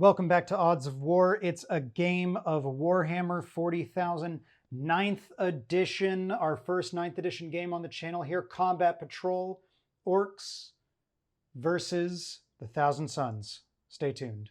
Welcome back to Odds of War. It's a game of Warhammer 40,000 9th edition, our first 9th edition game on the channel here. Combat Patrol, Orks versus the Thousand Suns. Stay tuned.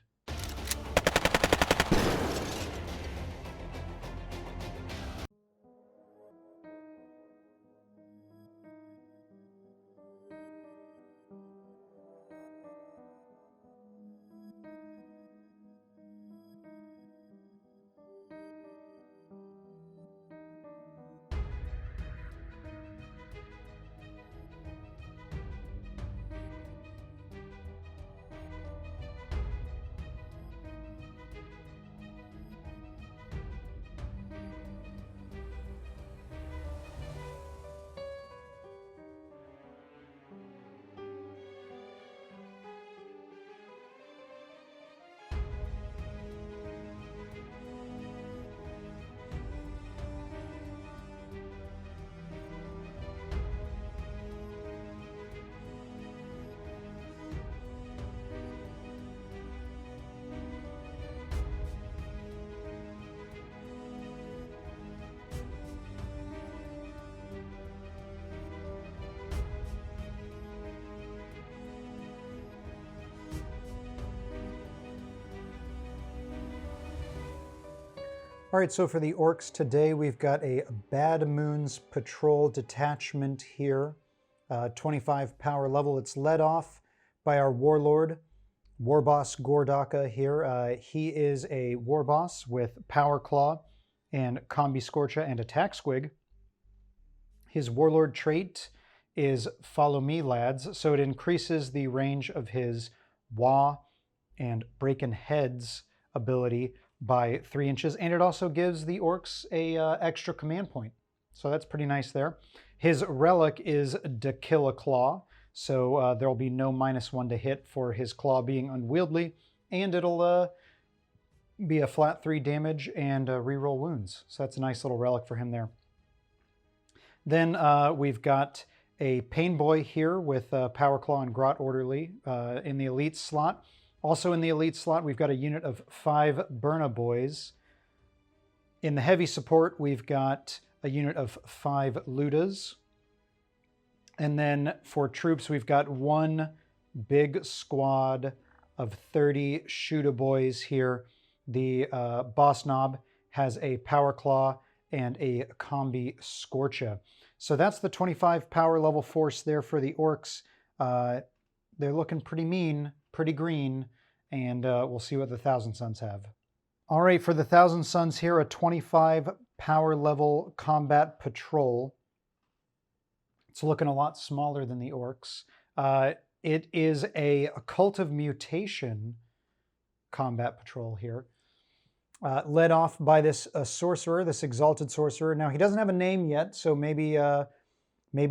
All right, so for the Orks today, we've got a Bad Moons Patrol detachment here, 25 power level. It's led off by our Warlord, Warboss Gordaka here. He is a Warboss with Power Claw and Combi Scorcha and Attack Squig. His Warlord trait is Follow Me, Lads, so it increases the range of his Wah and Breaking Heads ability by 3 inches, and it also gives the Orks a extra command point. So that's pretty nice there. His relic is to kill a Klaw, so there'll be no -1 to hit for his Claw being unwieldy, and it'll be a flat 3 damage and reroll wounds. So that's a nice little relic for him there. Then we've got a Painboy here with Power Claw and Grot Orderly in the elite slot. Also in the elite slot, we've got a unit of 5 Burna Boyz. In the heavy support, we've got a unit of 5 Lootas. And then for troops, we've got 1 big squad of 30 Shoota boys here. The Boss Knob has a Power Claw and a Combi Scorcha. So that's the 25 power level force there for the Orks. They're looking pretty mean, pretty green, and we'll see what the Thousand Suns have. All right, for the Thousand Suns here, a 25 power level combat patrol. It's looking a lot smaller than the Orks. It is a Cult of Mutation combat patrol here. Led off by this Sorcerer, this Exalted Sorcerer. Now, he doesn't have a name yet, so maybe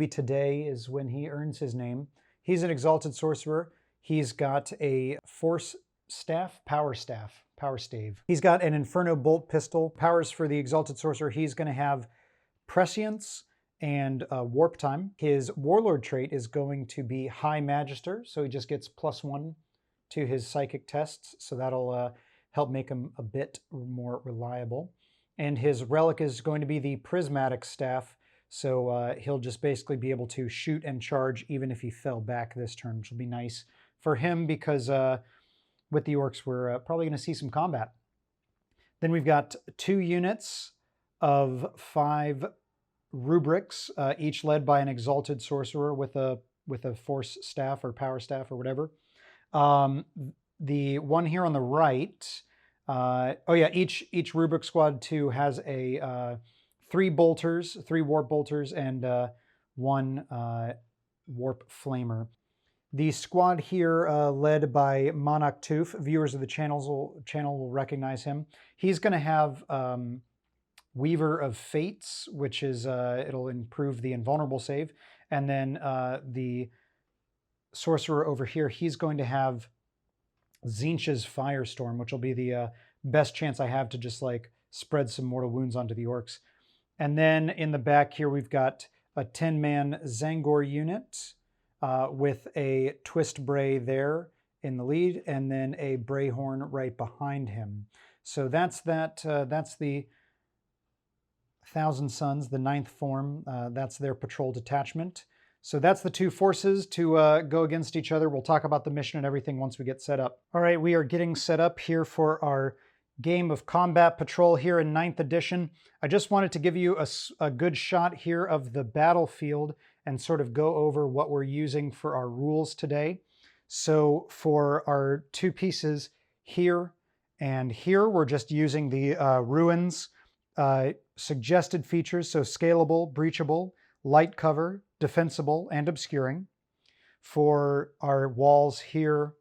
today is when he earns his name. He's an Exalted Sorcerer. He's got a Force Staff, Power Stave. He's got an Inferno Bolt Pistol. Powers for the Exalted Sorcerer. He's going to have Prescience and Warp Time. His Warlord trait is going to be High Magister, so he just gets +1 to his Psychic tests, so that'll help make him a bit more reliable. And his relic is going to be the Prismatic Staff, so he'll just basically be able to shoot and charge even if he fell back this turn, which will be nice for him because with the Orks, we're probably going to see some combat. Then we've got 2 units of 5 rubrics, each led by an Exalted Sorcerer with a Force Staff or Power Staff or whatever. The one here on the right, each rubric squad too has a 3 bolters, 3 warp bolters, and 1 warp flamer. The squad here, led by Monarch Tooth, viewers of the channel will recognize him. He's going to have Weaver of Fates, which is it'll improve the invulnerable save, and then the Sorcerer over here, he's going to have Tzeentch's Firestorm, which will be the best chance I have to just like spread some mortal wounds onto the Orks. And then in the back here, we've got a 10-man Zangor unit with a Twist Bray there in the lead, and then a Brayhorn right behind him. So that's that. That's the Thousand Suns, the 9th form. That's their patrol detachment. So that's the two forces to go against each other. We'll talk about the mission and everything once we get set up. All right, we are getting set up here for our game of combat patrol here in 9th edition. I just wanted to give you a good shot here of the battlefield and sort of go over what we're using for our rules today. So for our two pieces here and here, we're just using the ruins suggested features, so scalable, breachable, light cover, defensible, and obscuring. For our walls here,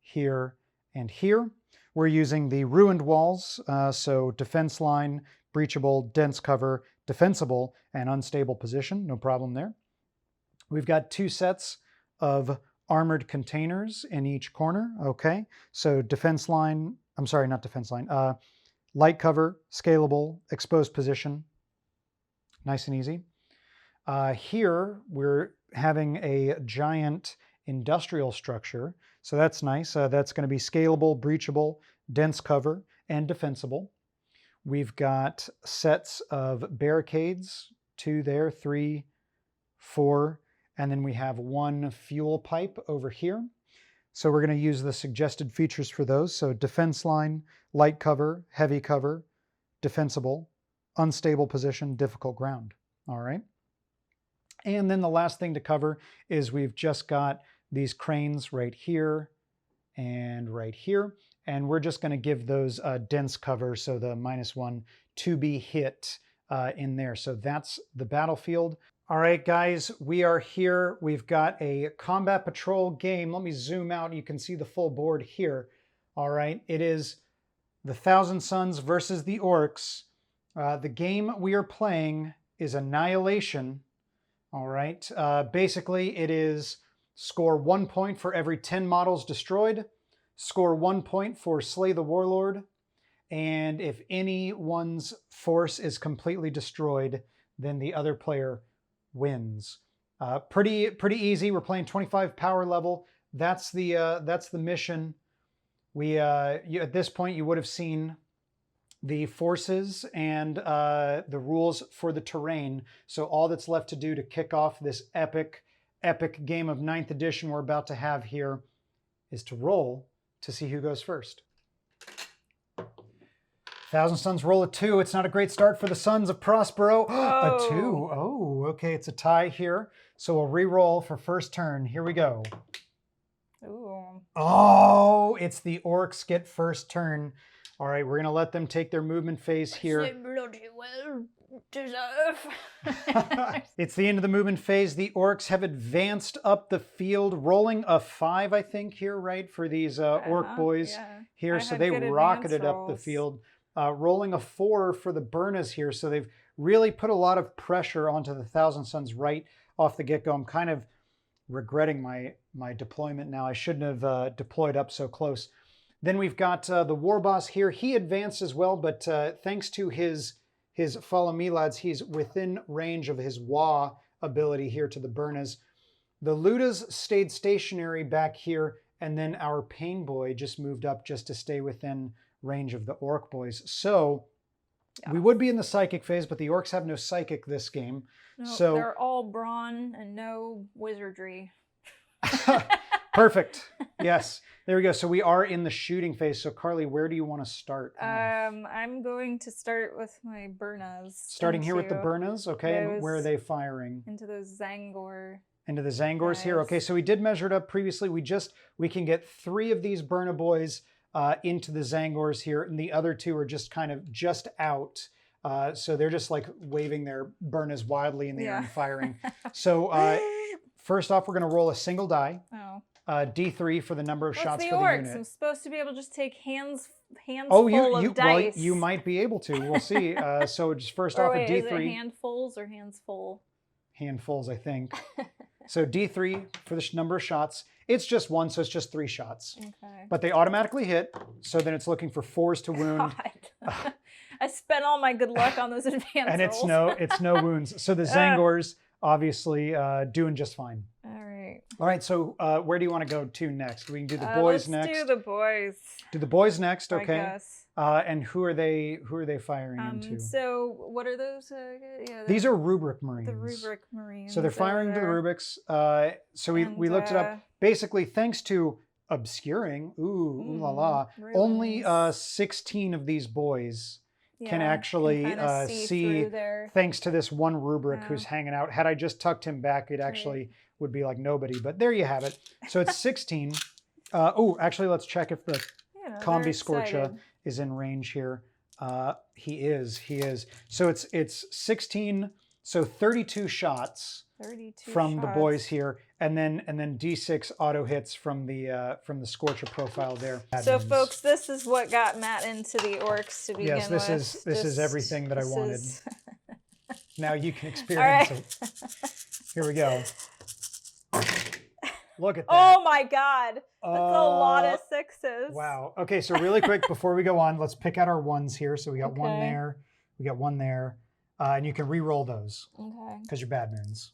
here, and here, we're using the ruined walls, so defense line, breachable, dense cover, defensible, and unstable position, no problem there. We've got two sets of armored containers in each corner, okay? So defense line, I'm sorry, not defense line, light cover, scalable, exposed position, nice and easy. Here, we're having a giant industrial structure, so that's nice. That's going to be scalable, breachable, dense cover, and defensible. We've got sets of barricades, 2 there, 3, 4, and then we have 1 fuel pipe over here. So we're going to use the suggested features for those. So defense line, light cover, heavy cover, defensible, unstable position, difficult ground. All right. And then the last thing to cover is we've just got these cranes right here and right here. And we're just going to give those dense cover, so the -1 to be hit in there. So that's the battlefield. All right, guys, we are here. We've got a combat patrol game. Let me zoom out. You can see the full board here. All right, it is the Thousand Suns versus the Orks. The game we are playing is Annihilation. All right, basically it is score 1 point for every 10 models destroyed, score 1 point for Slay the Warlord, and if anyone's force is completely destroyed, then the other player wins. Pretty easy. We're playing 25 power level. That's the mission. At this point, you would have seen the forces and the rules for the terrain. So all that's left to do to kick off this epic game of 9th edition we're about to have here is to roll to see who goes first. Thousand Suns roll a 2. It's not a great start for the Sons of Prospero. A 2. Oh, okay. It's a tie here. So we'll re-roll for first turn. Here we go. Ooh. Oh, it's the Orks get first turn. All right, we're going to let them take their movement phase here. They bloody well deserve. It's the end of the movement phase. The Orks have advanced up the field, rolling a 5, I think, here, right, for these Ork boys here. So they rocketed up the field. Rolling a 4 for the Burnas here. So they've really put a lot of pressure onto the Thousand Suns right off the get-go. I'm kind of regretting my deployment now. I shouldn't have deployed up so close. Then we've got the War Boss here. He advanced as well, but thanks to his follow me, lads, he's within range of his Wah ability here to the Burnas. The Lootas stayed stationary back here, and then our Painboy just moved up just to stay within range of the Ork boys. So we would be in the Psychic phase, but the Orks have no Psychic this game. No, so they're all brawn and no wizardry. Perfect. Yes. There we go. So we are in the shooting phase. So Carly, where do you want to start? I'm going to start with my Burnas. Starting here with the Burnas, okay. And where are they firing? Into those Zangor. Into the Zangors here. Okay, so we did measure it up previously. We can get 3 of these Burna Boys into the Zangors here, and the other 2 are just kind of just out. So they're just like waving their Burnas wildly in the air and firing. So first off, we're going to roll a single die. Oh. D3 for the number of shots for the Orks? unit. I'm supposed to be able to just take hands full of dice. Well, you might be able to. We'll see. So just first off, a D3. Is it handfuls or hands full? Handfuls, I think. So D3 for the number of shots. It's just 1, so it's just 3 shots. Okay. But they automatically hit, so then it's looking for 4s to wound. I spent all my good luck on those advanced and rolls. it's no wounds. So the Zangors obviously doing just fine. All right. All right, so where do you want to go to next? We can do the boys next. Let's do the boys. Do the boys next, I okay? guess. And who are they firing into? So what are those? These are rubric marines. The rubric marines. So they're firing into the rubrics. So we looked it up. Basically, thanks to obscuring, ooh la la, only 16 of these boys can actually see thanks to this one rubric who's hanging out. Had I just tucked him back, it actually would be like nobody. But there you have it. So it's 16. Oh, actually, let's check if the Combi Scorcha is in range here. He is. So it's 16. So 32 shots. 32 from the boys here, and then D6 auto hits from the Scorcher profile there. So folks, this is what got Matt into the Orks to begin with. Yes, this is everything that I wanted. Now you can experience it. Here we go. Look at that. Oh my God, that's a lot of sixes. Wow. Okay, so really quick before we go on, let's pick out our ones here. So we got one there, we got one there. And you can re-roll those. Okay. Because you're bad moons.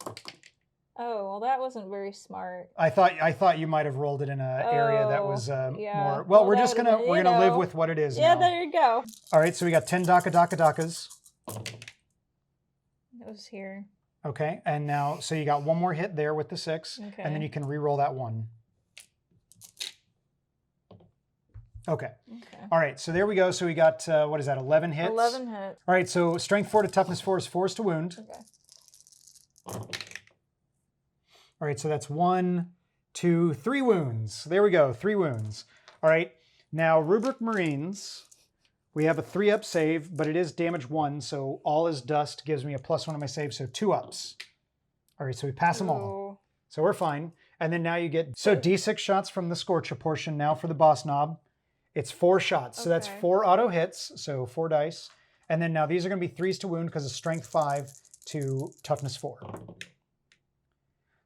Oh, well, that wasn't very smart. I thought you might have rolled it in an area that was more. Well, we're gonna live with what it is. Yeah, now. there you go. All right, so we got 10 Dakas. It was here. Okay, and now so you got one more hit there with the 6, and then you can re-roll that 1. Okay. All right, so there we go. So we got, what is that, 11 hits? 11 hits. All right, so strength 4 to toughness 4 is 4 to wound. Okay. All right, so that's 1, 2, 3 wounds. There we go, 3 wounds. All right, now Rubric Marines, we have a 3-up save, but it is damage 1, so all is dust gives me a +1 on my save, so 2 ups. All right, so we pass them all. So we're fine. And then now you get, so D6 shots from the Scorcher portion now for the boss knob. It's 4 shots, so that's 4 auto hits, so 4 dice. And then now these are going to be 3s to wound because of strength 5 to toughness 4.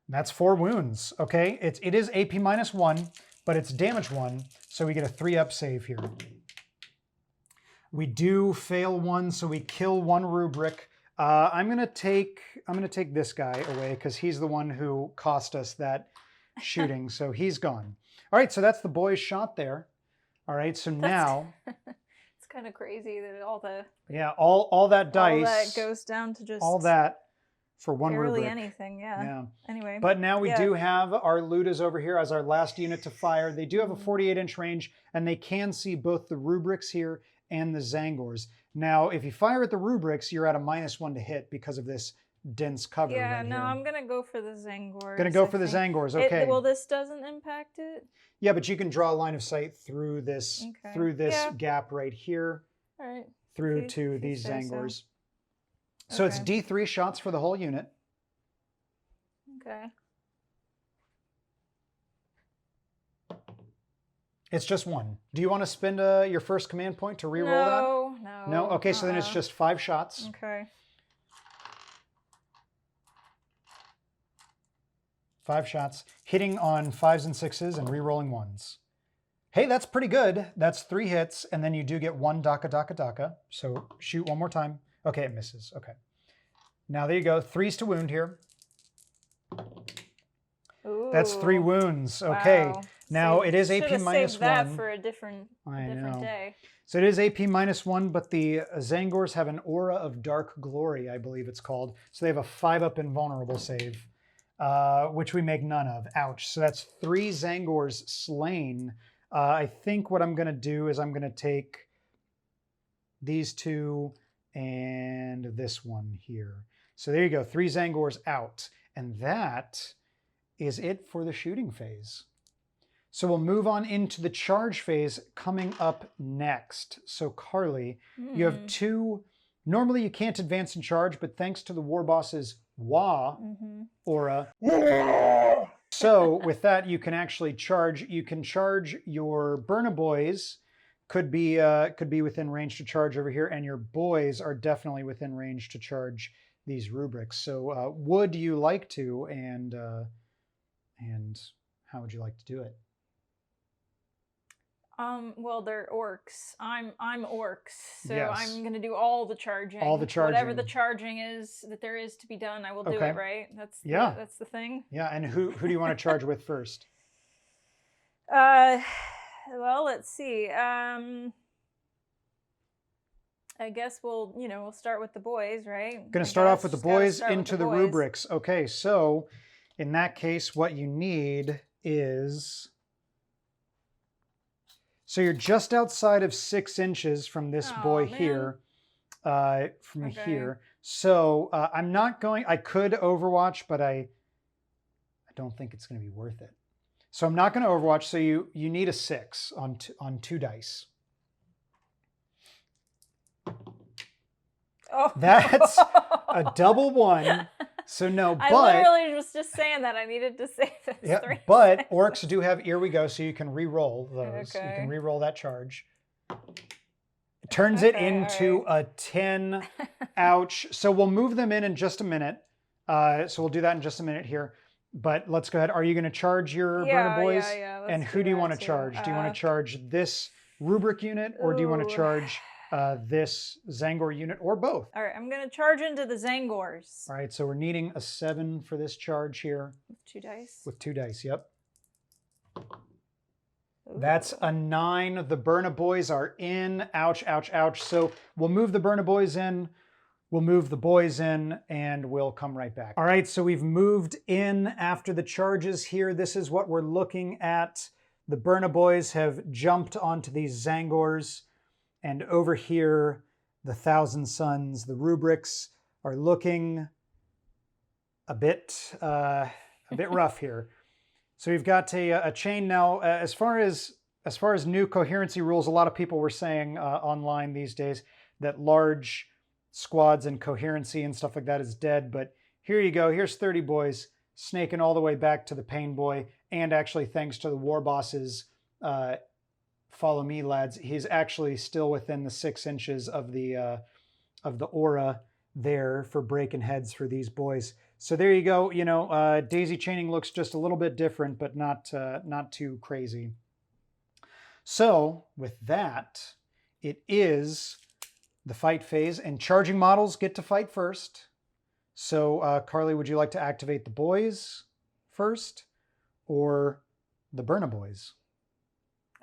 That's 4 wounds, okay? It is AP -1, but it's damage 1, so we get a 3-up save here. We do fail 1, so we kill 1 rubric. I'm gonna take this guy away because he's the one who cost us that shooting, so he's gone. All right, so that's the boys shot there. All right, so now it's kind of crazy that all the all that dice, all that goes down to just all that for 1 rubric. Barely anything, yeah. Anyway, but now we do have our Lootas over here as our last unit to fire. They do have a 48-inch range, and they can see both the rubrics here and the Zangors. Now, if you fire at the rubrics, you're at a -1 to hit because of this dense cover. Yeah, right no, here. I'm gonna go for the Zangors. Gonna go for the Zangors, okay. Well, this doesn't impact it. Yeah, but you can draw a line of sight through this gap right here, through to these Zangors. So it's D3 shots for the whole unit. Okay. It's just 1. Do you want to spend your first command point to re-roll that? No. Okay, so then it's just 5 shots. Okay. 5 shots, hitting on 5s and 6s and re-rolling 1s. Hey, that's pretty good. That's 3 hits, and then you do get 1 Daka. So shoot 1 more time. Okay, it misses. Okay. Now there you go. 3s to wound here. Ooh, that's 3 wounds. Okay. Wow. Now it is AP -1. That -1. for a different day. So it is AP -1, but the Zangors have an aura of dark glory, I believe it's called. So they have a 5-up invulnerable save. Which we make none of. Ouch. So that's 3 Zangors slain. I think what I'm going to do is I'm going to take these 2 and this one here. So there you go. 3 Zangors out. And that is it for the shooting phase. So we'll move on into the charge phase coming up next. So Carly, you have 2... Normally you can't advance and charge, but thanks to the war boss's Wah aura. So with that, you can actually charge. You can charge your Burna Boyz. Could be within range to charge over here, and your boys are definitely within range to charge these rubrics. So would you like to, and how would you like to do it? Well, they're orcs. I'm orcs, so Yes. I'm gonna do all the charging. All the charging. Whatever the charging is that there is to be done, I will do it. Right? That's that's the thing. Yeah. And who do you want to charge with first? Well, let's see. I guess we'll start with the boys, right? Going to start off with the boys into the rubrics. Okay, so in that case, what you need is... So you're just outside of 6 inches from this boy here. Here. So I'm not going... I could Overwatch, but I don't think it's going to be worth it. So I'm not going to Overwatch, so you need a 6 on 2 dice. Oh. That's a double 1. So no, but... I literally was just saying that. I needed to say this. Yeah, but orcs do have Here We Go, so you can re-roll those. Okay. You can re-roll that charge. It turns it into a 10. Ouch. So we'll move them in just a minute. So we'll do that in just a minute here. But let's go ahead. Are you going to charge your Burna Boyz? Yeah. And who do you want to charge? Do you want to charge this rubric unit, or do you want to charge this Zangor unit, or both? All right, I'm going to charge into the Zangors. All right, so we're needing a 7 for this charge here. With 2 dice? With 2 dice, yep. Ooh. That's a 9. The Burna Boyz are in. Ouch, ouch, ouch. So we'll move the Burna Boyz in. We'll move the boys in, and we'll come right back. All right, so we've moved in after the charges here. This is what we're looking at. The Burna Boyz have jumped onto these Zangors, and over here, the Thousand Suns, the rubrics, are looking a bit rough here. So we've got a chain now. As far as new coherency rules, a lot of people were saying online these days that large squads and coherency and stuff like that is dead. But here you go. Here's 30 boys snaking all the way back to the Painboy. And actually, thanks to the war bosses, follow me, lads, he's actually still within the 6 inches of the aura there for breaking heads for these boys. So there you go. You know, daisy chaining looks just a little bit different, but not too crazy. So with that, it is the fight phase, and charging models get to fight first. So Carly, would you like to activate the boys first, or the Burna Boyz?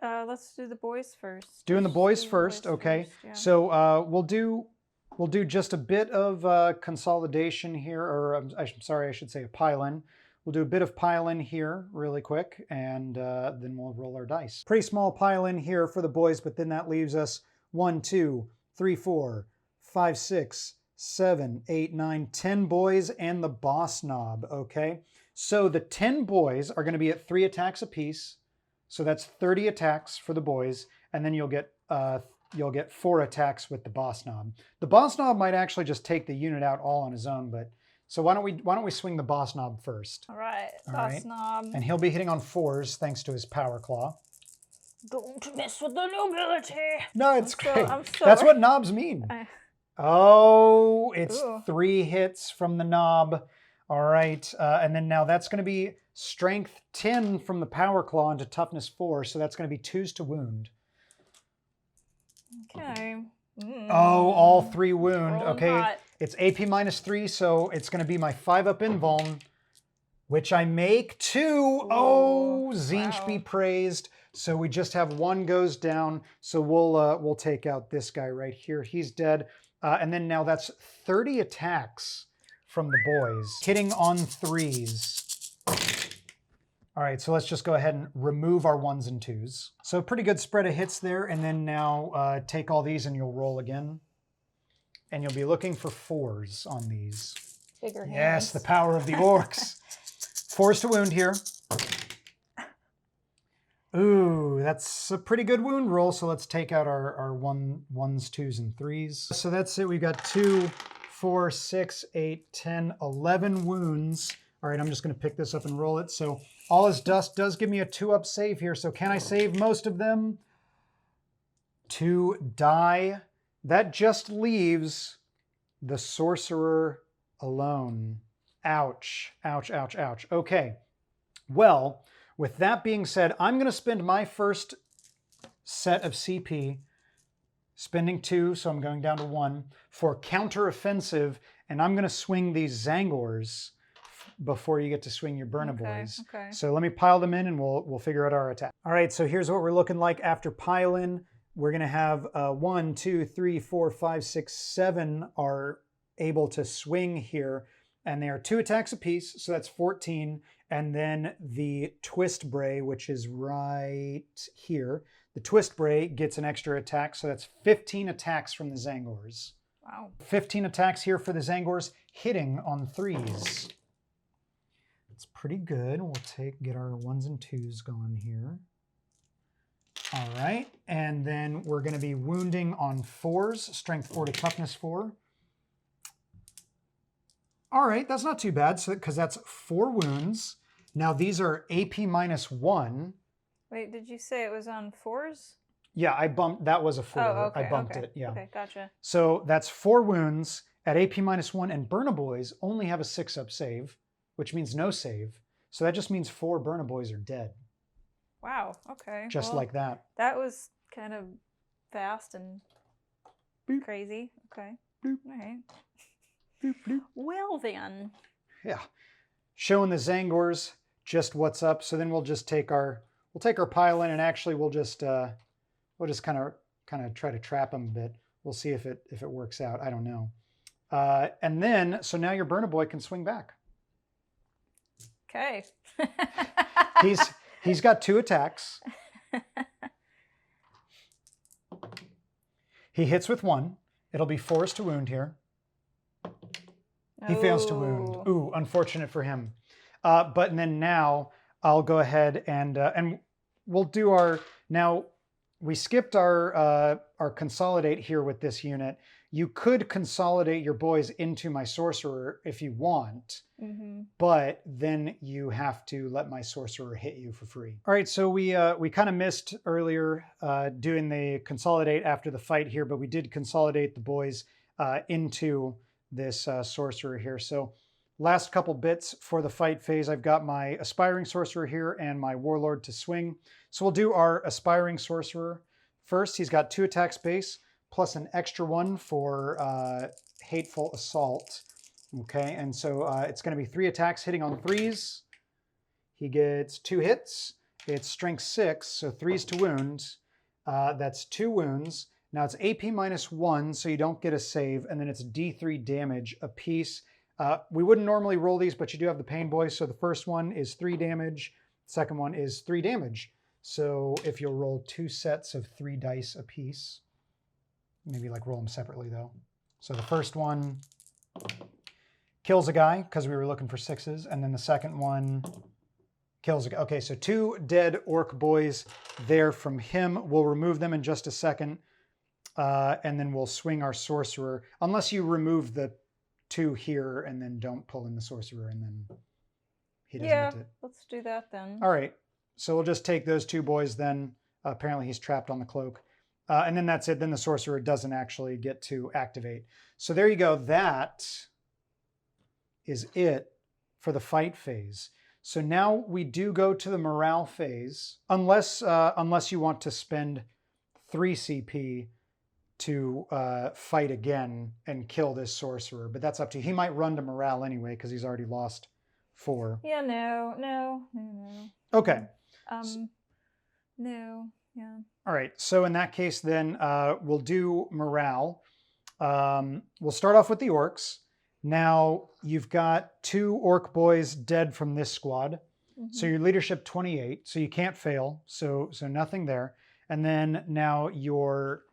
Let's do the boys first. Doing the boys first, okay. Yeah. So we'll do just a bit of consolidation here, or I'm sorry, I should say a pile-in. We'll do a bit of pile-in here really quick, and then we'll roll our dice. Pretty small pile-in here for the boys, but then that leaves us 1, 2, 3, 4, 5, 6, 7, 8, 9, 10 boys and the boss knob, okay? So the 10 boys are going to be at 3 attacks apiece. So that's 30 attacks for the boys, and then you'll get 4 attacks with the boss knob. The boss knob might actually just take the unit out all on his own, but so why don't we swing the boss knob first? All right, boss knob. And he'll be hitting on 4s thanks to his power claw. Don't mess with the nobility. No, it's great. I'm sorry. That's what knobs mean. Oh, it's 3 hits from the knob. All right, and then now that's going to be strength 10 from the power claw into toughness 4, so that's going to be 2s to wound. Okay. Oh, all 3 wound. Okay, hot. It's AP -3, so it's going to be my 5-up invuln, which I make 2. Oh, Zinch be praised. So we just have 1 goes down. So we'll take out this guy right here. He's dead. And then now that's 30 attacks from the boys, hitting on 3s. All right, so let's just go ahead and remove our 1s and 2s. So pretty good spread of hits there. And then now take all these and you'll roll again. And you'll be looking for 4s on these. Bigger hands. Yes, the power of the orcs. 4s to wound here. Ooh, that's a pretty good wound roll. So let's take out our 1s, 2s, and 3s. So that's it. We've got 2, 4, 6, 8, 10, 11 wounds. All right, I'm just going to pick this up and roll it. So all his dust does give me a 2-up save here. So can I save most of them? 2 die. That just leaves the Sorcerer alone. Ouch, ouch, ouch, ouch. Okay, well, with that being said, I'm going to spend my first set of CP, spending 2, so I'm going down to 1, for counteroffensive, and I'm going to swing these Zangors before you get to swing your Burna Boyz. Okay. So let me pile them in and we'll figure out our attack. All right, so here's what we're looking like after pile in. We're going to have 1, 2, 3, 4, 5, 6, 7 are able to swing here, and they are 2 attacks apiece, so that's 14. And then the Twist Bray, which is right here, the Twist Bray gets an extra attack, so that's 15 attacks from the Zangors. Wow. 15 attacks here for the Zangors, hitting on 3s. It's pretty good. We'll get our 1s and 2s going here. All right, and then we're going to be wounding on 4s, strength 4 to toughness 4. All right, that's not too bad, so because that's 4 wounds. Now these are AP -1. Wait, did you say it was on 4s? Yeah, I bumped. That was a 4. Oh, okay, I bumped it. Yeah. Okay, gotcha. So that's 4 wounds at AP -1, and Burna Boyz only have a 6-up save, which means no save. So that just means 4 Burna Boyz are dead. Wow. Okay. Just like that. That was kind of fast and Boop. crazy. Okay. Boop. All right. Boop, boop. Well then. Yeah. Showing the Zangors just what's up. So then we'll just take our pile in, and actually we'll just kind of try to trap them a bit. We'll see if it works out. I don't know. And then so now your Burna Boy can swing back. Okay. He's got 2 attacks. He hits with 1. It'll be forced to wound here. He fails to wound. Ooh, unfortunate for him. But then now I'll go ahead and we'll do our, now we skipped our consolidate here with this unit. You could consolidate your boys into my Sorcerer if you want, but then you have to let my Sorcerer hit you for free. All right, so we kind of missed earlier doing the consolidate after the fight here, but we did consolidate the boys into this Sorcerer here. So last couple bits for the fight phase, I've got my Aspiring Sorcerer here and my Warlord to swing. So we'll do our Aspiring Sorcerer first. He's got 2 attacks base, plus an extra 1 for Hateful Assault. Okay, and so it's going to be 3 attacks hitting on 3s. He gets 2 hits. It's strength 6, so 3s to wound. That's 2 wounds. Now it's AP -1, so you don't get a save, and then it's D3 damage apiece. We wouldn't normally roll these, but you do have the Painboy, so the first one is 3 damage. The second one is 3 damage. So if you'll roll 2 sets of 3 dice apiece, maybe like roll them separately though. So the first one kills a guy because we were looking for 6s, and then the second one kills a guy. Okay, so 2 dead Ork boys there from him. We'll remove them in just a second, and then we'll swing our Sorcerer, unless you remove the 2 here and then don't pull in the Sorcerer, and then he doesn't get it. Let's do that then. All right, so we'll just take those 2 boys then. Apparently he's trapped on the cloak. And then that's it. Then the Sorcerer doesn't actually get to activate. So there you go. That is it for the fight phase. So now we do go to the morale phase, unless you want to spend 3 CP to fight again and kill this Sorcerer. But that's up to you. He might run to morale anyway because he's already lost 4. Yeah, no. Okay. No, yeah. All right, so in that case then we'll do morale. We'll start off with the Orks. Now you've got 2 Ork boys dead from this squad. So your leadership 28, so you can't fail, so nothing there. And then now your,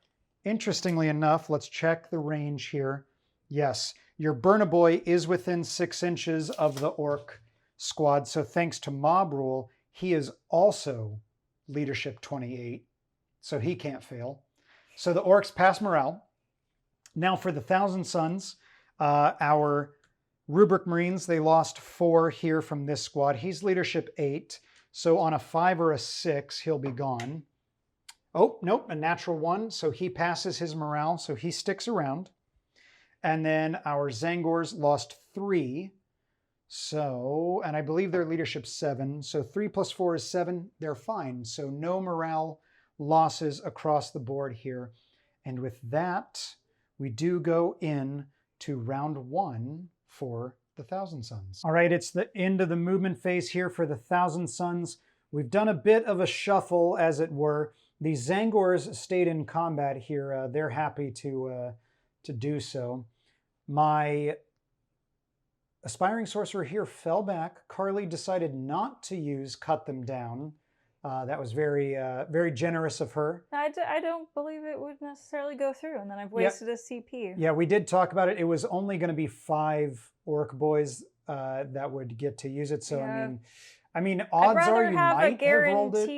interestingly enough, let's check the range here. Yes, your Burna Boy is within 6 inches of the Ork squad, so thanks to mob rule, he is also leadership 28. So he can't fail. So the Orks pass morale. Now for the Thousand Sons, our Rubric Marines, they lost 4 here from this squad. He's leadership 8. So on a 5 or a 6, he'll be gone. Oh, nope, a natural 1. So he passes his morale, so he sticks around. And then our Zangors lost 3. So, and I believe their leadership 7. So 3 plus 4 is 7. They're fine. So no morale losses across the board here. And with that, we do go in to round 1 for the Thousand Suns. All right, it's the end of the movement phase here for the Thousand Suns. We've done a bit of a shuffle, as it were. The Zangors stayed in combat here. They're happy to do so. My Aspiring Sorcerer here fell back. Carly decided not to use Cut Them Down. That was very, very generous of her. I don't believe it would necessarily go through, and then I've wasted a CP. Yeah, we did talk about it. It was only going to be 5 Orc boys that would get to use it. So yeah. I mean, odds are you might have rolled it.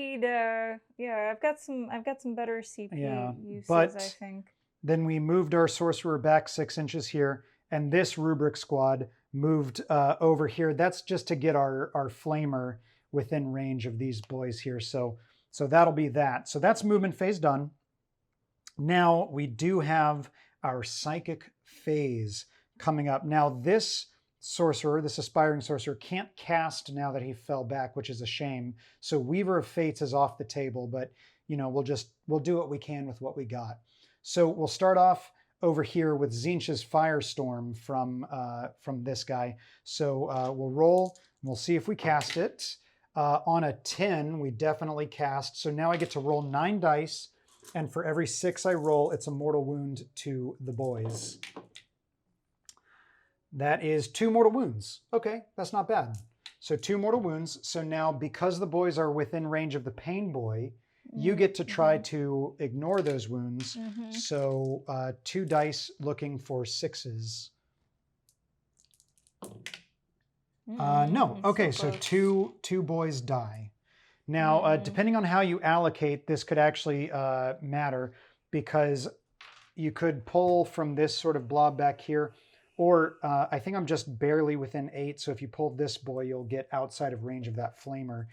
Yeah, I've got some better CP uses, but I think. Then we moved our Sorcerer back 6 inches here, and this Rubric squad moved over here. That's just to get our Flamer within range of these boys here. So that'll be that. So that's movement phase done. Now we do have our Psychic phase coming up. Now this Sorcerer, this Aspiring Sorcerer, can't cast now that he fell back, which is a shame. So Weaver of Fates is off the table, but you know, we'll do what we can with what we got. So we'll start off over here with Tzeentch's Firestorm from this guy. So we'll roll, and we'll see if we cast it. On a 10, we definitely cast. So now I get to roll 9 dice, and for every 6 I roll, it's a mortal wound to the boys. That is 2 mortal wounds. Okay, that's not bad. So 2 mortal wounds. So now, because the boys are within range of the Painboy, you get to try to ignore those wounds. So 2 dice looking for 6s. No. Okay, so two boys die. Now, depending on how you allocate, this could actually matter, because you could pull from this sort of blob back here, or I think I'm just barely within 8, so if you pull this boy, you'll get outside of range of that Flamer.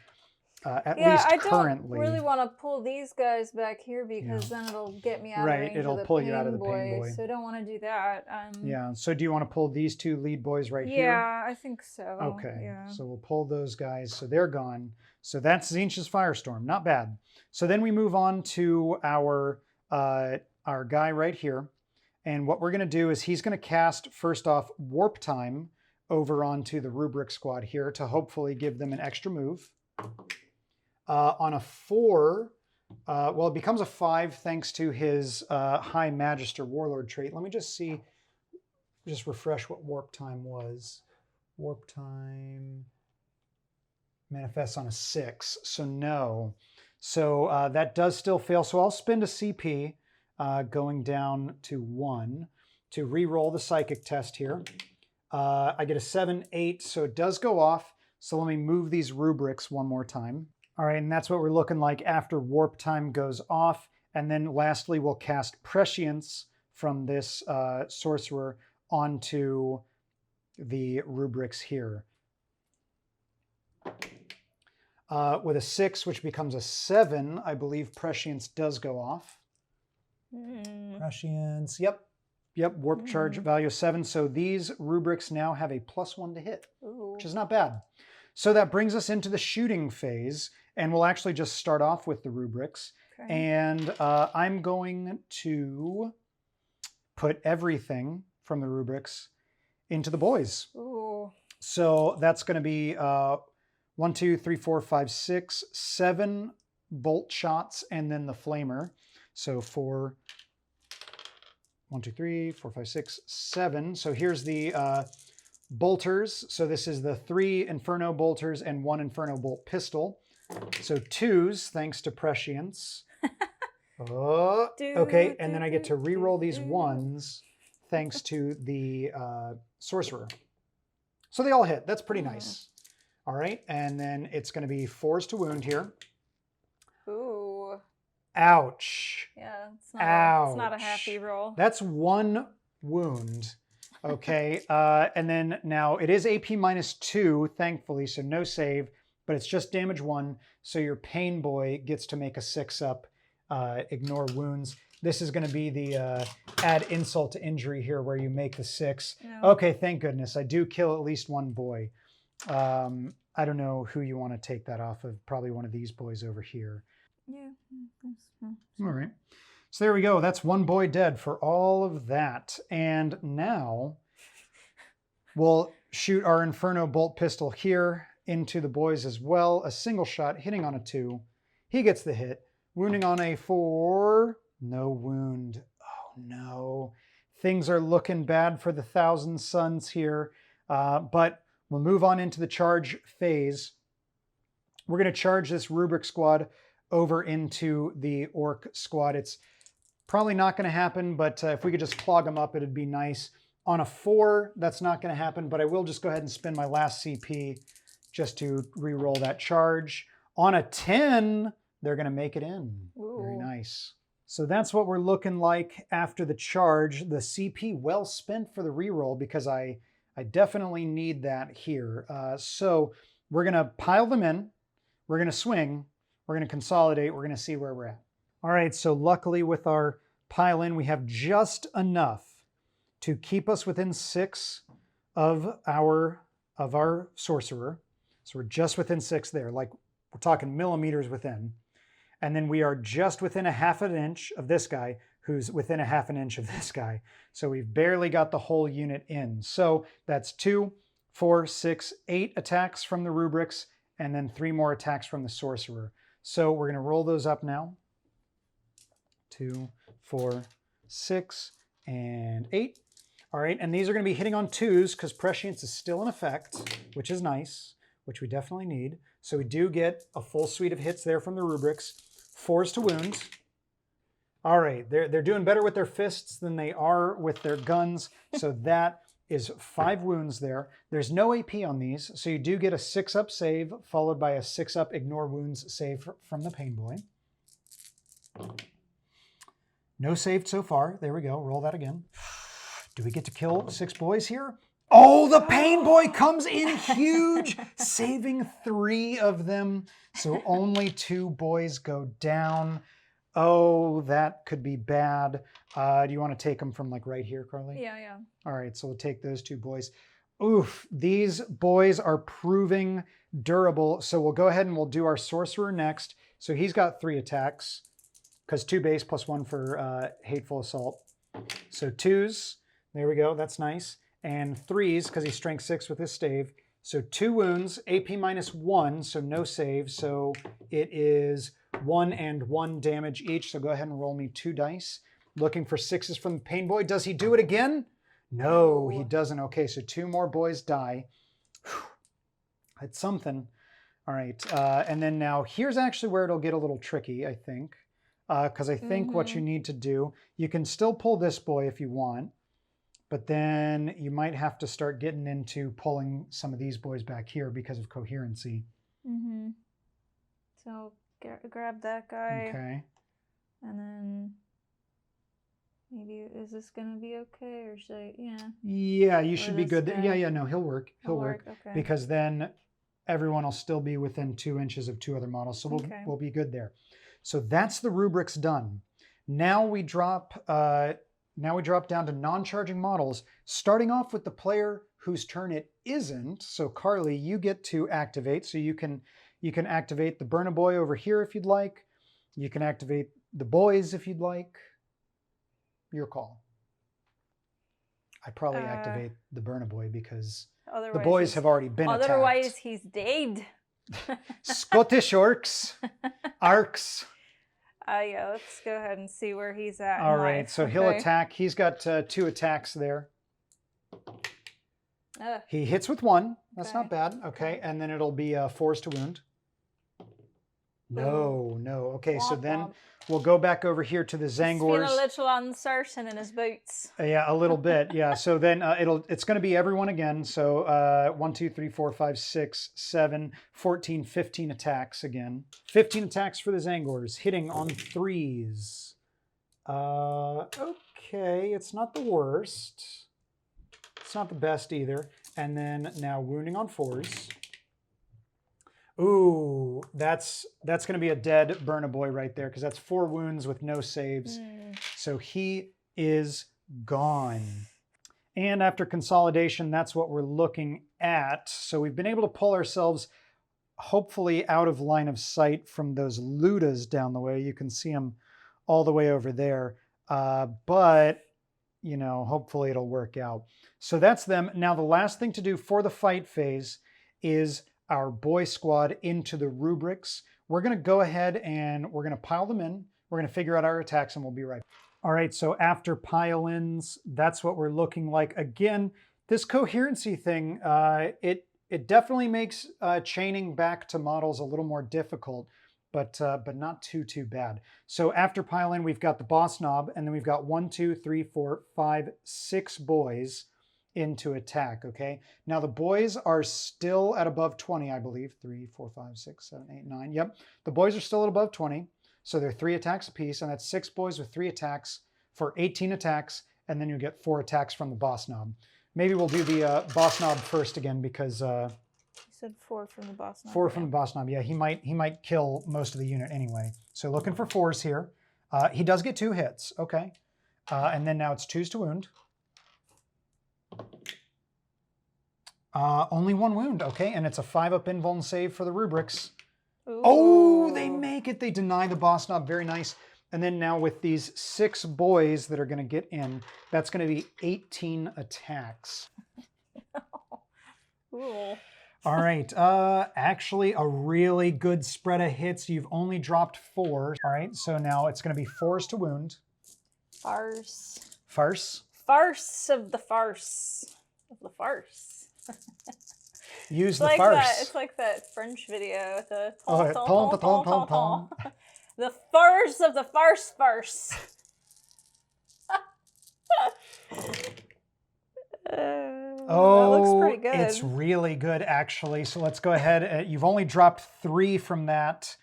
At least currently. I don't really want to pull these guys back here, because then it'll get me out of range it'll of the pull you out of the Painboy. So I don't want to do that. Yeah, so do you want to pull these 2 lead boys right here? Yeah, I think so. Okay, yeah. So we'll pull those guys. So they're gone. So that's Tzeentch's Firestorm. Not bad. So then we move on to our guy right here. And what we're going to do is he's going to cast, first off, Warp Time over onto the Rubric squad here to hopefully give them an extra move. On a 4, well, it becomes a 5 thanks to his High Magister Warlord trait. Let me just see, just refresh what Warp Time was. Warp Time manifests on a 6, so no. So that does still fail. So I'll spend a CP going down to 1 to re-roll the Psychic test here. I get a 7, 8, so it does go off. So let me move these rubrics one more time. All right, and that's what we're looking like after Warp Time goes off. And then lastly, we'll cast Prescience from this Sorcerer onto the rubrics here. With a 6, which becomes a 7, I believe Prescience does go off. Prescience, yep, warp charge value 7. So these rubrics now have a +1 to hit, which is not bad. So that brings us into the shooting phase, and we'll actually just start off with the rubrics. Okay. And I'm going to put everything from the rubrics into the boys. Ooh. So that's going to be 1, 2, 3, 4, 5, 6, 7 bolt shots, and then the Flamer. So 4, 1, 2, 3, 4, 5, 6, 7. So here's the bolters. So this is the 3 Inferno bolters and 1 Inferno bolt pistol. So 2s, thanks to Prescience. Okay, and then I get to re-roll these 1s thanks to the Sorcerer. So they all hit. That's pretty nice. All right, and then it's going to be 4s to wound here. Ooh. Ouch. Yeah, it's not a happy roll. That's 1 wound. Okay, and then now it is AP -2, thankfully, so no save, but it's just damage 1, so your Painboy gets to make a 6-up, ignore wounds. This is going to be the add insult to injury here, where you make the 6. No. Okay, thank goodness. I do kill at least 1 boy. I don't know who you want to take that off of. Probably one of these boys over here. Yeah. All right. So there we go. That's one boy dead for all of that. And now we'll shoot our Inferno bolt pistol here into the boys as well. A single shot hitting on a 2. He gets the hit. Wounding on a 4. No wound. Oh no. Things are looking bad for the Thousand Suns here. But we'll move on into the charge phase. We're going to charge this Rubric squad over into the Orc squad. It's probably not going to happen, but if we could just clog them up, it'd be nice. On a 4, that's not going to happen, but I will just go ahead and spend my last CP just to re-roll that charge. On a 10, they're going to make it in. Ooh. Very nice. So that's what we're looking like after the charge. The CP well spent for the re-roll because I definitely need that here. So we're going to pile them in. We're going to swing. We're going to consolidate. We're going to see where we're at. All right, so luckily with our pile in, we have just enough to keep us within 6 of our Sorcerer. So we're just within 6 there, like we're talking millimeters within. And then we are just within a half an inch of this guy, who's within a half an inch of this guy. So we've barely got the whole unit in. So that's 2, 4, 6, 8 attacks from the Rubrics, and then 3 more attacks from the Sorcerer. So we're going to roll those up now. 2, 4, 6, and 8. All right, and these are going to be hitting on 2s because prescience is still in effect, which is nice, which we definitely need. So we do get a full suite of hits there from the Rubrics. 4s to wound. All right, they're doing better with their fists than they are with their guns. So that is 5 wounds there. There's no AP on these, so you do get a 6-up save, followed by a 6-up ignore wounds save from the Painboy. No saved so far. There we go. Roll that again. Do we get to kill 6 boys here? Oh, the Painboy comes in huge, saving 3 of them. So only 2 boys go down. Oh, that could be bad. Do you want to take them from like right here, Carly? Yeah. All right, so we'll take those 2 boys. Oof, these boys are proving durable. So we'll go ahead and we'll do our Sorcerer next. So he's got 3 attacks because 2 base plus 1 for Hateful Assault. So 2s, there we go, that's nice. And 3s because he's strength 6 with his stave. So 2 wounds, AP minus 1, so no save. So it is 1 and 1 damage each. So go ahead and roll me 2 dice. Looking for 6s from the Painboy. Does he do it again? No, he doesn't. Okay, so 2 more boys die. That's something. All right, and then now here's actually where it'll get a little tricky, I think. Because I think what you need to do, you can still pull this boy if you want. But then you might have to start getting into pulling some of these boys back here because of coherency. Mm-hmm. So grab that guy. Okay. And then maybe, is this going to be okay? Or should I, Yeah, you should be good. Yeah, no, he'll work. He'll work. Okay. Because then everyone will still be within 2 inches of 2 other models. So we'll be good there. So that's the Rubrics done. Now we drop... Now we drop down to non-charging models, starting off with the player whose turn it isn't. So Carly, you get to activate. So you can activate the Burna Boy over here if you'd like. You can activate the boys if you'd like. Your call. I probably activate the Burna Boy because the boys have already been attacked. Otherwise, he's dead. Scottish Orks. Arks. Yeah, let's go ahead and see where he's at. All right, so he'll attack. He's got 2 attacks there. He hits with 1. That's not bad. Okay, and then it'll be 4s to wound. No. Okay, so then we'll go back over here to the Zangors. He's feeling a little uncertain in his boots. Yeah, a little bit. Yeah. So then it's going to be everyone again. So 1, 2, 3, 4, 5, 6, 7, 14, 15 attacks again. 15 attacks for the Zangors, hitting on 3s. Okay, it's not the worst. It's not the best either. And then now wounding on 4s. Ooh, that's going to be a dead Burna Boy right there because that's 4 wounds with no saves. So he is gone. And after consolidation, that's what we're looking at. So we've been able to pull ourselves hopefully out of line of sight from those Lootas down the way. You can see them all the way over there. But, you know, hopefully it'll work out. So that's them. Now, the last thing to do for the fight phase is our boy squad into the rubrics. We're going to go ahead and we're going to pile them in. We're going to figure out our attacks and we'll be right back. All right, so after pile-ins, that's what we're looking like. Again, this coherency thing, it definitely makes chaining back to models a little more difficult, but not too bad. So after pile-in, we've got the boss knob, and then we've got 1, 2, 3, 4, 5, 6 boys into attack, okay? Now the boys are still at above 20, I believe. 3, 4, 5, 6, 7, 8, 9. Yep, the boys are still at above 20. So they're 3 attacks apiece, and that's 6 boys with 3 attacks for 18 attacks, and then you get 4 attacks from the boss knob. Maybe we'll do the boss knob first again because You said 4 from the boss knob. 4 from the boss knob. Yeah, he might kill most of the unit anyway. So looking for 4s here. He does get 2 hits. Okay, and then now it's 2s to wound. Only 1 wound. Okay, and it's a 5-up invuln save for the rubrics. Ooh. Oh, they make it. They deny the boss knob. Very nice. And then now with these 6 boys that are going to get in, that's going to be 18 attacks. Ooh. All right. Actually, a really good spread of hits. You've only dropped 4. All right. So now it's going to be 4s to wound. Farce. Farce. Farce of the farce. Of the farce. Use It's the like farce. that. It's like that French video with the the farce of the farce. That looks pretty good. It's really good, actually. So let's go ahead. You've only dropped 3 from that.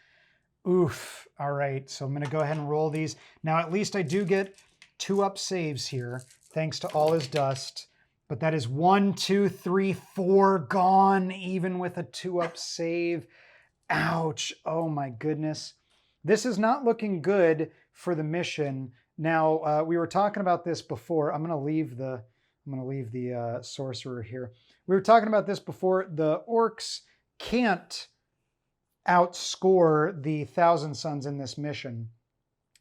Oof. All right. So I'm going to go ahead and roll these. Now, at least I do get 2-up saves here, thanks to all his dust. But that is 1, 2, 3, 4 gone, even with a 2-up save. Ouch. Oh, my goodness. This is not looking good for the mission. Now, we were talking about this before. I'm going to leave the sorcerer here. We were talking about this before. The orcs can't outscore the Thousand Sons in this mission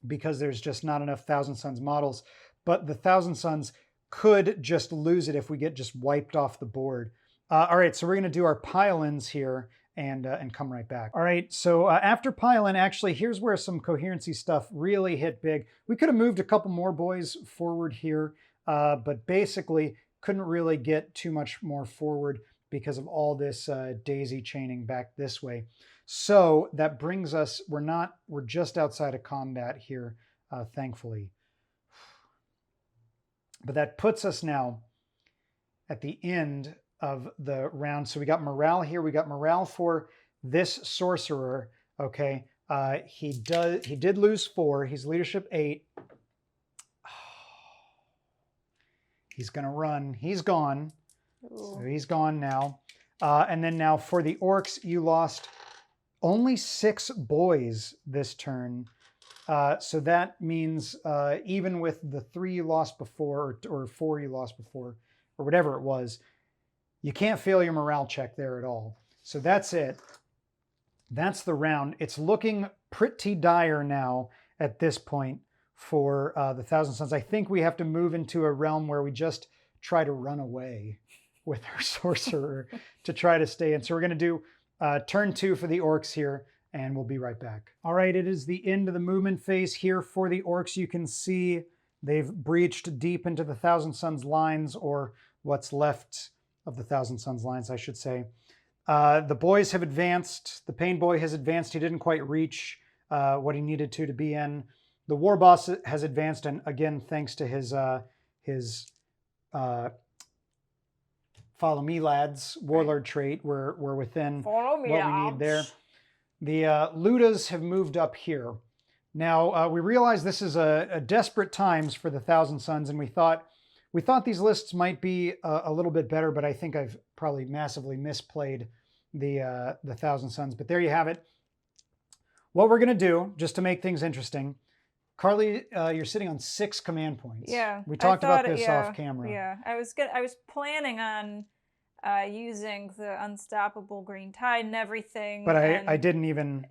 because there's just not enough Thousand Sons models. But the Thousand Sons could just lose it if we get just wiped off the board. All right, so we're going to do our pile-ins here and come right back. All right, so after pile-in, actually, here's where some coherency stuff really hit big. We could have moved a couple more boys forward here, but basically couldn't really get too much more forward because of all this daisy chaining back this way. So that brings us, we're just outside of combat here, thankfully. But that puts us now at the end of the round. So we got morale here. We got morale for this sorcerer. Okay, he did lose 4. He's leadership 8. He's gonna run. He's gone. Ooh. So he's gone now. And then now for the orcs, you lost only 6 boys this turn. So that means even with the 3 you lost before, or 4 you lost before, or whatever it was, you can't fail your morale check there at all. So that's it. That's the round. It's looking pretty dire now at this point for the Thousand Sons. I think we have to move into a realm where we just try to run away with our sorcerer to try to stay in. So we're going to do turn 2 for the orcs here. And we'll be right back. All right, it is the end of the movement phase here for the orcs. You can see they've breached deep into the Thousand Sons lines, or what's left of the Thousand Sons lines, I should say. The boys have advanced. The Painboy has advanced. He didn't quite reach what he needed to be in. The war boss has advanced, and again, thanks to his follow me lads warlord trait, we're within what we need there. The Lootas have moved up here. Now, we realize this is a desperate times for the Thousand Sons, and we thought these lists might be a little bit better, but I think I've probably massively misplayed the Thousand Sons. But there you have it. What we're going to do, just to make things interesting, Carly, you're sitting on 6 command points. Yeah. We talked about this off camera. Yeah. I was planning on using the unstoppable green tide and everything. But and I didn't even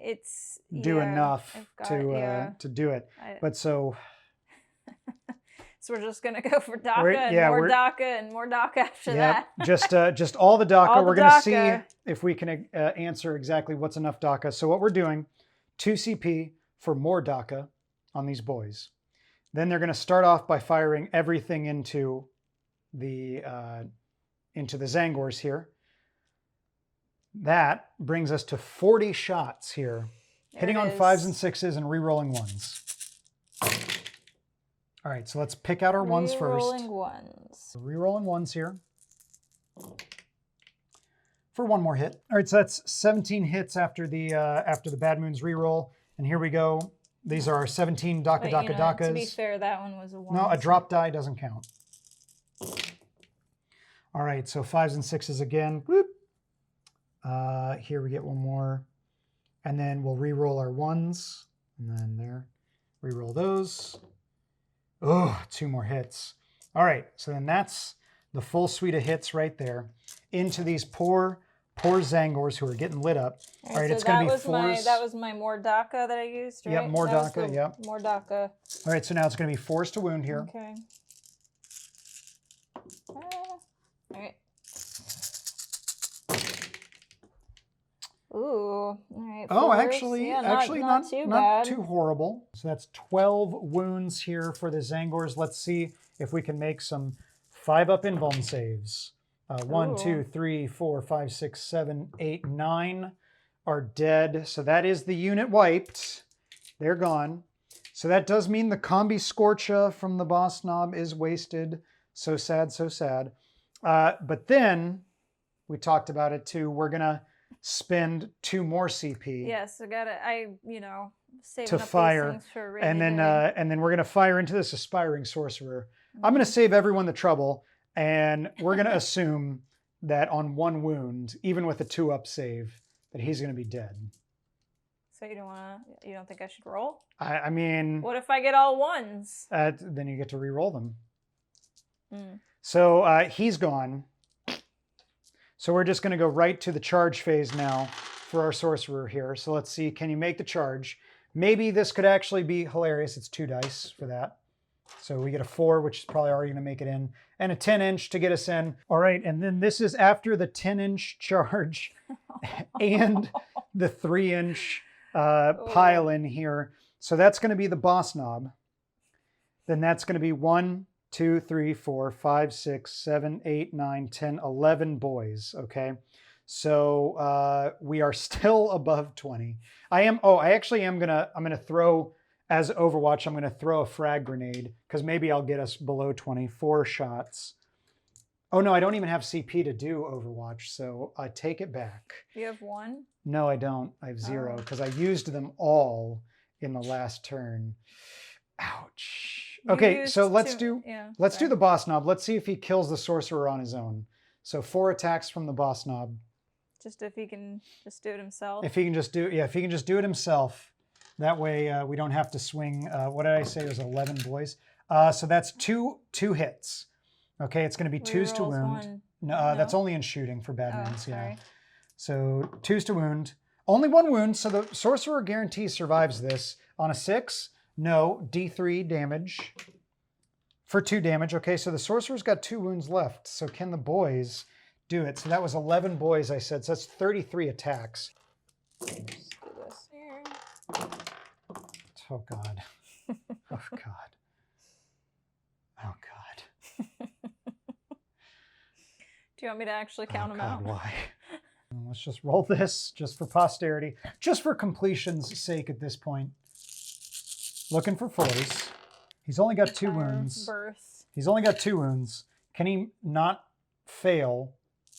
do enough to do it. But so... So we're just gonna go for DACA and more DACA and more DACA after that. just all the DACA. All we're the gonna DACA. see if we can answer exactly what's enough DACA. So what we're doing, 2 CP for more DACA on these boys. Then they're gonna start off by firing everything into the Zangors here. That brings us to 40 shots here, hitting on 5s and 6s and re-rolling 1s. All right, so let's pick out our 1s first. Re-rolling 1s. Re-rolling 1s here for 1 more hit. All right, so that's 17 hits after the Bad Moons re-roll, and here we go. These are our 17 DACAs. To be fair, that one was a 1. No, a drop die doesn't count. All right, so 5s and 6s again. Whoop. Here we get 1 more, and then we'll re-roll our 1s, and then there, re-roll those. Oh, 2 more hits. All right, so then that's the full suite of hits right there into these poor Zangors who are getting lit up. All right, so it's going to be 4s. That was my more DACA that I used, right? Yep, more DACA, yep. More DACA. All right, so now it's going to be 4s to wound here. Okay. All right. Ooh, all right. Oh, 4s. actually, Yeah, not too horrible. So that's 12 wounds here for the Zangors. Let's see if we can make some 5-up invuln saves. 1, 2, 3, 4, 5, 6, 7, 8, 9 are dead. So that is the unit wiped. They're gone. So that does mean the Combi Scorcha from the boss knob is wasted. So sad, so sad. But then, we talked about it too, we're going to spend 2 more CP. Yes, saving to up fire, these things for and then we're gonna fire into this aspiring sorcerer. I'm gonna save everyone the trouble, and we're gonna assume that on 1 wound, even with a 2-up save, that he's gonna be dead. So you don't think I should roll? I mean, what if I get all 1s? Then you get to re-roll them. So he's gone. So we're just going to go right to the charge phase now for our sorcerer here. So let's see, can you make the charge? Maybe this could actually be hilarious. It's 2 dice for that. So we get a 4, which is probably already going to make it in, and a 10-inch to get us in. All right, and then this is after the 10-inch charge and the 3-inch pile in here. So that's going to be the boss knob. Then that's going to be 1, 2, 3, 4, 5, 6, 7, 8, 9, 10, 11 boys, okay? So we are still above 20. I'm gonna throw, as Overwatch, I'm gonna throw a frag grenade, because maybe I'll get us below 24 shots. Oh no, I don't even have CP to do Overwatch, so I take it back. You have 1? No, I don't. I have 0, because I used them all in the last turn. Ouch. Okay, so let's do the boss knob. Let's see if he kills the sorcerer on his own. So 4 attacks from the boss knob. Just if he can just do it himself. If he can just do it himself, that way we don't have to swing. What did I say? It was 11 boys. So that's two hits. Okay, it's going to be 2s to wound. No, that's only in shooting for bad moons. Yeah. Sorry. So 2s to wound. Only 1 wound. So the sorcerer guarantees survives this. On a 6. No, D3 damage for 2 damage. Okay, so the sorcerer's got 2 wounds left. So can the boys do it? So that was 11 boys, I said. So that's 33 attacks. Let's do this here. Oh, God. Oh, God. Oh, God. Do you want me to actually count them out? Why? Let's just roll this just for posterity, just for completion's sake at this point. Looking for 4s. He's only got 2 wounds. He's only got 2 wounds. Can he not fail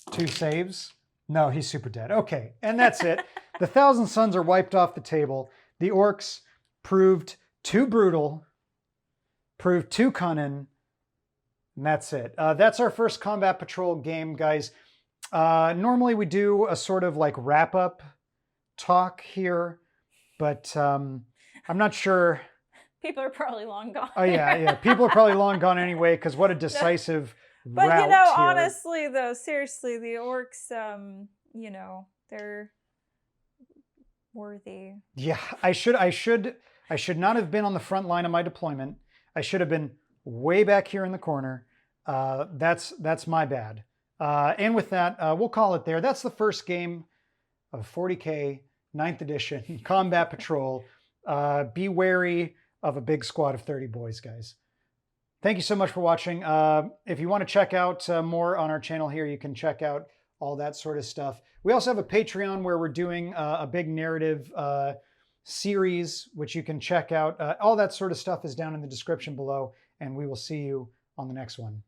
2 saves? No, he's super dead. Okay, and that's it. The Thousand Suns are wiped off the table. The Orks proved too brutal, proved too cunning, and that's it. That's our first Combat Patrol game, guys. Normally we do a sort of like wrap-up talk here, but I'm not sure. People are probably long gone. Oh, yeah. People are probably long gone anyway, because what a decisive But route you know, here. honestly though, seriously, the orcs, you know, they're worthy. Yeah, I should not have been on the front line of my deployment. I should have been way back here in the corner. That's my bad. And with that, we'll call it there. That's the first game of 40K 9th edition Combat Patrol. Be wary of a big squad of 30 boys, guys. Thank you so much for watching. If you want to check out more on our channel here, you can check out all that sort of stuff. We also have a Patreon where we're doing a big narrative series, which you can check out. All that sort of stuff is down in the description below, and we will see you on the next one.